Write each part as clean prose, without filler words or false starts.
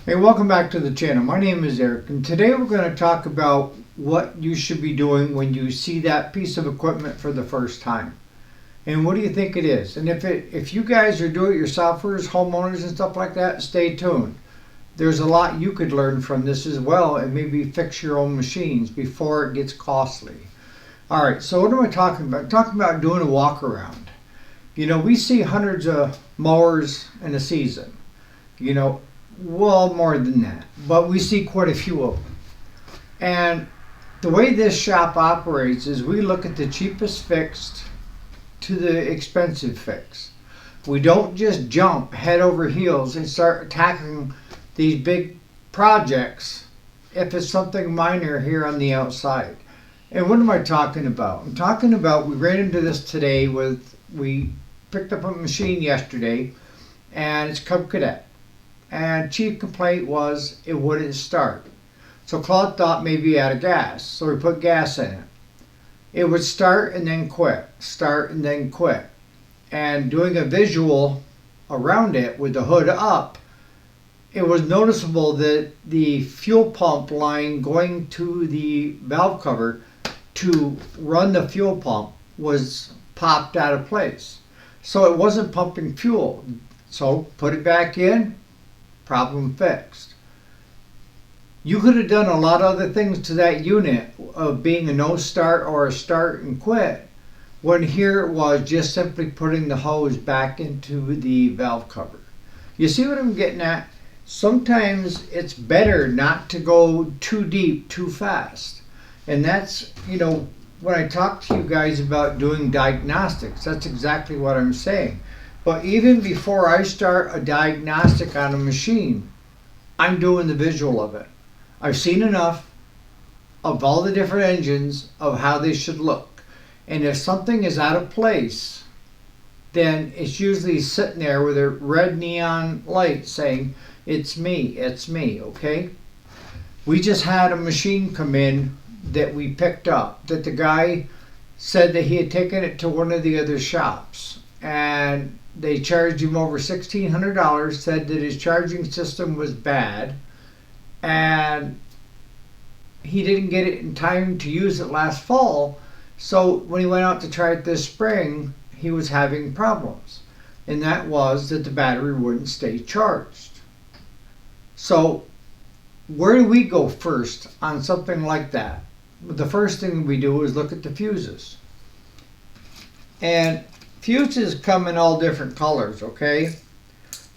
Hey, welcome back to the channel. My name is Eric, and today we're going to talk about what you should be doing when you see that piece of equipment for the first time. And what do you think it is? And if you guys are do-it-yourselfers, homeowners and stuff like that, stay tuned. There's a lot you could learn from this as well, and maybe fix your own machines before it gets costly. All right, so what am I talking about? I'm talking about doing a walk around. You know, we see hundreds of mowers in a season. You know, well, more than that, but we see quite a few of them. And the way this shop operates is we look at the cheapest fix to the expensive fix. We don't just jump head over heels and start attacking these big projects if it's something minor here on the outside. And what am I talking about? I'm talking about, we ran into this today we picked up a machine yesterday, and it's Cub Cadet. And chief complaint was it wouldn't start. So Claude thought maybe out of gas, so we put gas in it. It would start and then quit, start and then quit. And doing a visual around it with the hood up, it was noticeable that the fuel pump line going to the valve cover to run the fuel pump was popped out of place. So it wasn't pumping fuel. So put it back in, problem fixed. You could have done a lot of other things to that unit of being a no start or a start and quit, when here it was just simply putting the hose back into the valve cover. You see what I'm getting at? Sometimes it's better not to go too deep too fast. And that's, you know, when I talk to you guys about doing diagnostics, that's exactly what I'm saying. But even before I start a diagnostic on a machine, I'm doing the visual of it. I've seen enough of all the different engines of how they should look. And if something is out of place, then it's usually sitting there with a red neon light saying, it's me, okay? We just had a machine come in that we picked up, that the guy said that he had taken it to one of the other shops. And they charged him over $1,600, said that his charging system was bad, and he didn't get it in time to use it last fall. So when he went out to try it this spring, he was having problems. And that was that the battery wouldn't stay charged. So where do we go first on something like that? The first thing we do is look at the fuses. And fuses come in all different colors, okay?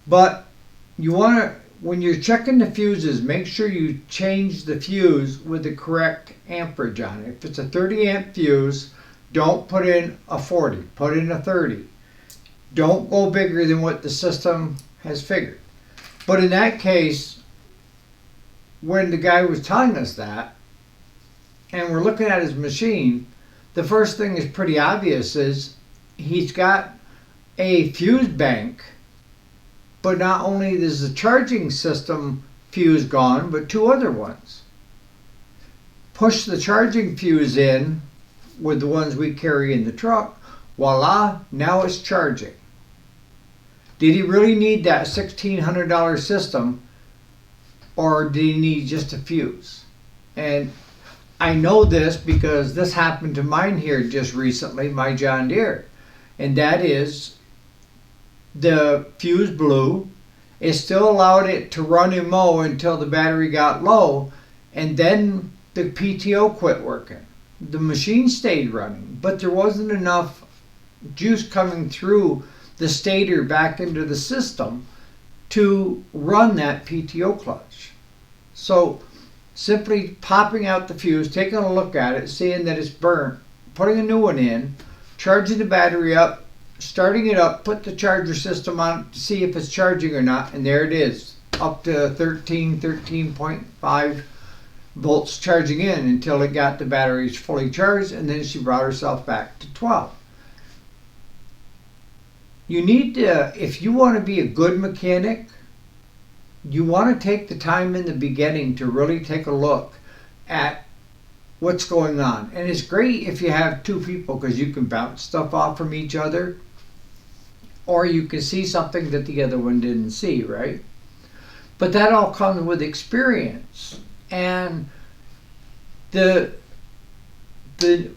But you want to, when you're checking the fuses, make sure you change the fuse with the correct amperage on it. If it's a 30 amp fuse, don't put in a 40, put in a 30. Don't go bigger than what the system has figured. But in that case, when the guy was telling us that, and we're looking at his machine, the first thing is pretty obvious is he's got a fuse bank, but not only is the charging system fuse gone, but two other ones. Push the charging fuse in with the ones we carry in the truck, voila, now it's charging. Did he really need that $1,600 system, or did he need just a fuse? And I know this because this happened to mine here just recently, my John Deere. And that is, the fuse blew. It still allowed it to run and mow until the battery got low, and then the PTO quit working. The machine stayed running, but there wasn't enough juice coming through the stator back into the system to run that PTO clutch. So simply popping out the fuse, taking a look at it, seeing that it's burnt, putting a new one in, charging the battery up, starting it up, put the charger system on to see if it's charging or not, and there it is, up to 13.5 volts charging in until it got the batteries fully charged, and then she brought herself back to 12. You need to, if you want to be a good mechanic, you want to take the time in the beginning to really take a look at what's going on. And it's great if you have two people, because you can bounce stuff off from each other, or you can see something that the other one didn't see, right? But that all comes with experience. And the the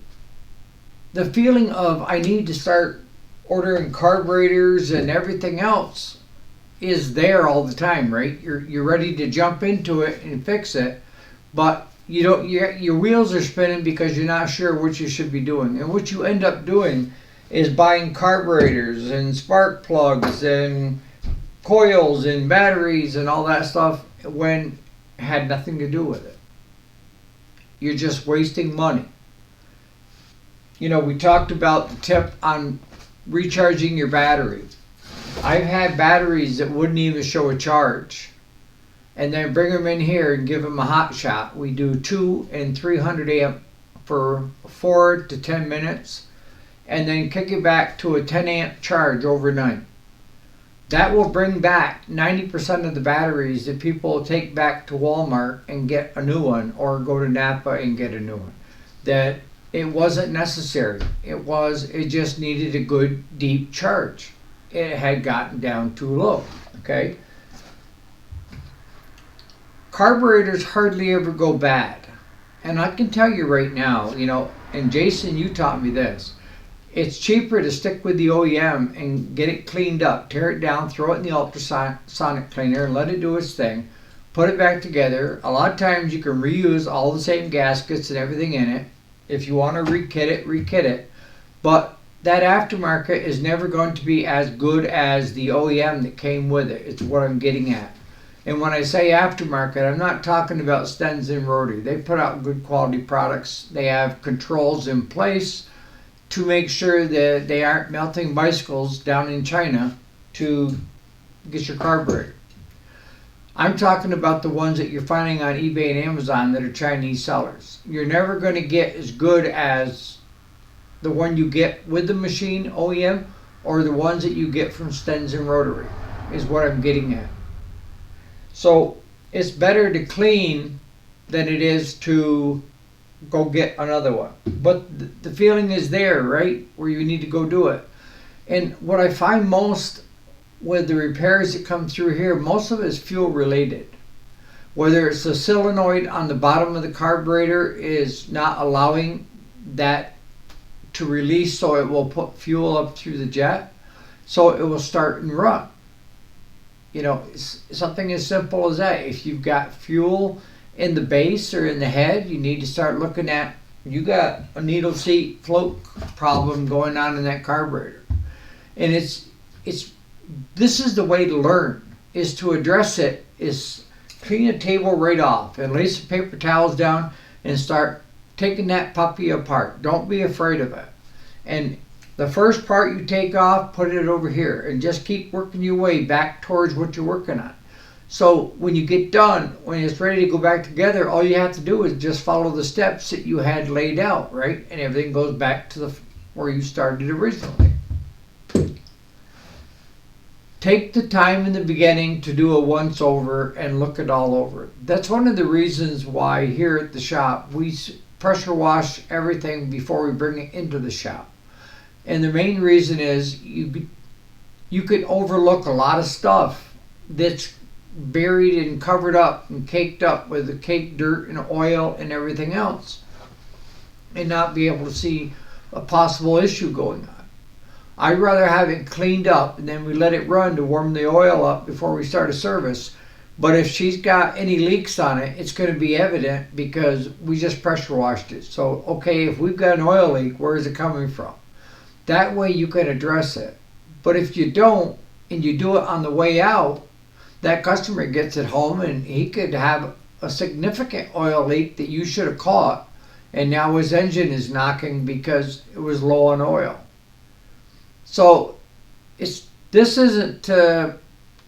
the feeling of I need to start ordering carburetors and everything else is there all the time, right? You're ready to jump into it and fix it, but you don't. Your wheels are spinning because you're not sure what you should be doing, and what you end up doing is buying carburetors and spark plugs and coils and batteries and all that stuff when it had nothing to do with it. You're just wasting money. You know, we talked about the tip on recharging your battery. I've had batteries that wouldn't even show a charge. And then bring them in here and give them a hot shot. We do 2 and 300 amp for 4 to 10 minutes. And then kick it back to a 10 amp charge overnight. That will bring back 90% of the batteries that people take back to Walmart and get a new one, or go to Napa and get a new one. That it wasn't necessary. It just needed a good deep charge. It had gotten down too low. Okay? Carburetors hardly ever go bad. And I can tell you right now, you know, and Jason, you taught me this. It's cheaper to stick with the OEM and get it cleaned up, tear it down, throw it in the ultrasonic cleaner and let it do its thing, put it back together. A lot of times you can reuse all the same gaskets and everything in it. If you want to rekit it. But that aftermarket is never going to be as good as the OEM that came with it. It's what I'm getting at. And when I say aftermarket, I'm not talking about Stenson and Rotary. They put out good quality products. They have controls in place to make sure that they aren't melting bicycles down in China to get your carburetor. I'm talking about the ones that you're finding on eBay and Amazon that are Chinese sellers. You're never going to get as good as the one you get with the machine, OEM, or the ones that you get from Stenson Rotary, is what I'm getting at. So it's better to clean than it is to go get another one. But the feeling is there, right? Where you need to go do it. And what I find most with the repairs that come through here, most of it is fuel related. Whether it's the solenoid on the bottom of the carburetor is not allowing that to release, so it will put fuel up through the jet, so it will start and run. You know, it's something as simple as that. If you've got fuel in the base or in the head, you need to start looking at, you got a needle seat float problem going on in that carburetor. And this is the way to learn, is to address it, is clean a table right off and lay some paper towels down and start taking that puppy apart. Don't be afraid of it. And the first part you take off, put it over here and just keep working your way back towards what you're working on. So when you get done, when it's ready to go back together, all you have to do is just follow the steps that you had laid out, right? And everything goes back to where you started originally. Take the time in the beginning to do a once over and look it all over. That's one of the reasons why here at the shop we pressure wash everything before we bring it into the shop. And the main reason is you could overlook a lot of stuff that's buried and covered up and caked up with the caked dirt and oil and everything else, and not be able to see a possible issue going on. I'd rather have it cleaned up and then we let it run to warm the oil up before we start a service. But if she's got any leaks on it, it's going to be evident because we just pressure washed it. So, okay, if we've got an oil leak, where is it coming from? That way you can address it. But if you don't, and you do it on the way out, that customer gets it home and he could have a significant oil leak that you should have caught, and now his engine is knocking because it was low on oil. So this isn't to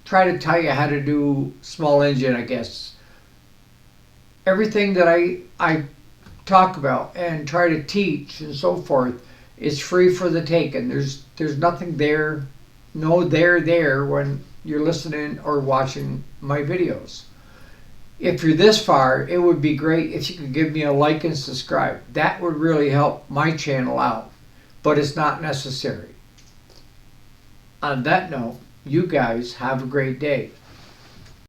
try to tell you how to do small engine, I guess. Everything that I talk about and try to teach and so forth is free for the taking. There's nothing there, no there when you're listening or watching my videos. If you're this far, it would be great if you could give me a like and subscribe. That would really help my channel out, but it's not necessary. On that note, you guys have a great day.